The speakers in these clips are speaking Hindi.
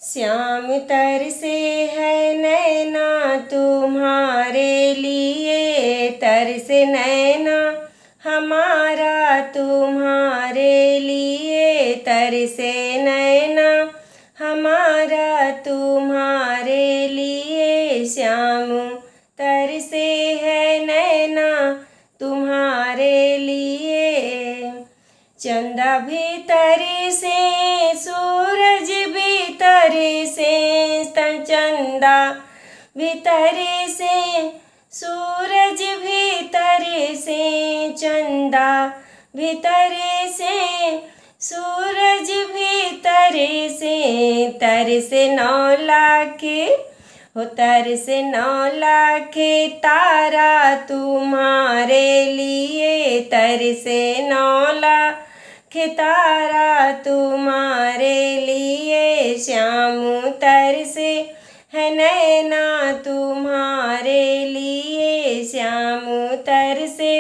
श्याम तरसे है नैना तुम्हारे लिए, तरसे नैना हमारा तुम्हारे लिए, तरसे नैना हमारा तुम्हारे लिए। श्याम तरसे है नैना तुम्हारे लिए। चंदा भीतर से सूरज भीतर से, चंदा भीतर से सूरज भीतर से, चंदा भीतर से सूरज भीतर से, तरसे 9 लाख हो तरसे 9 लाख तारा तुम्हारे लिए, तरसे 9 लाख तारा तुम्हारे लिए। श्याम तरसे है नैना तुम्हारे लिए, श्याम तरसे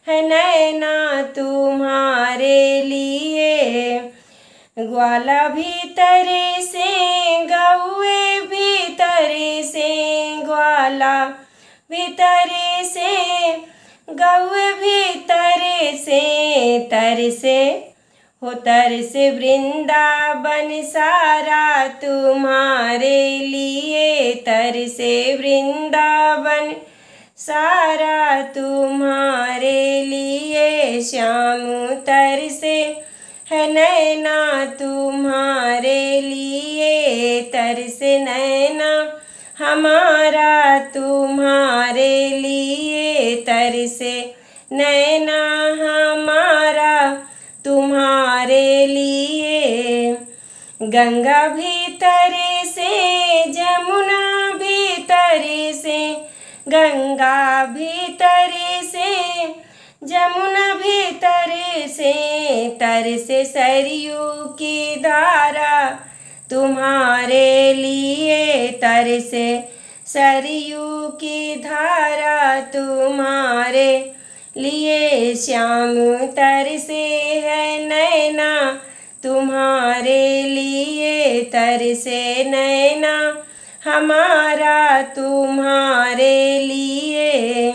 है नैना तुम्हारे लिए। ग्वाला भीतर से गौए भीतर से, ग्वाला भीतर से गौए भीतर से, तरसे हो तरसे वृंदावन सारा तुम्हारे लिए, तरसे वृंदावन सारा तुम्हारे लिए। श्याम तरसे है नैना तुम्हारे लिए, तरसे नैना हमारा तुम्हारे लिए, तरसे नैना हमारा तुम्हारे लिए। गंगा भीतर से जमुना भीतर से, गंगा भीतर से जमुना भीतर से, तरसे सरयू की धारा तुम्हारे लिए, तरसे सरयू की धारा तुम्हारे लिए। श्याम तरसे है नैना तुम्हारे लिए, तरसे नैना हमारा तुम्हारे लिए।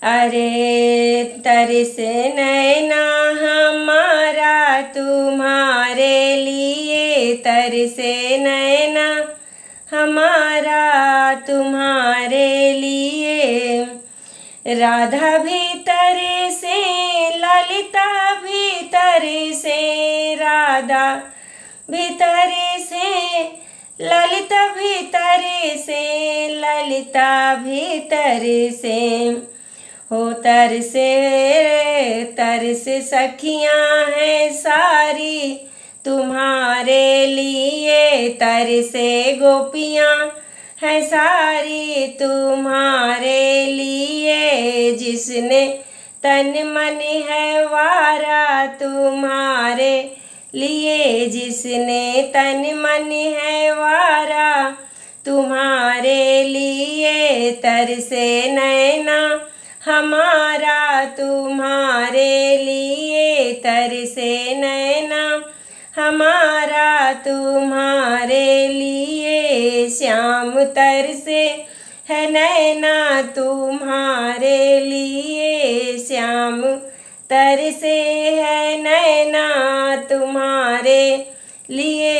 अरे तरसे नैना हमारा तुम्हारे लिए, तरसे नैना हमारा तुम्हारे लिए। राधा भीतर से ललिता भीतर से, राधा भीतर से ललिता भीतर से, ललिता भीतर से हो तरसे तरसे सखियाँ हैं सारी तुम्हारे लिए, तरसे गोपियाँ है सारी तुम्हारे लिए। जिसने तन मन है वारा तुम्हारे लिए, जिसने तन मन है वारा तुम्हारे लिए, तरसे नैना हमारा तुम्हारे लिए, तरसे नैना हमारा तुम्हारे लिए। श्याम तरसे है नैना तुम्हारे लिए, श्याम तरसे है नैना तुम्हारे लिए।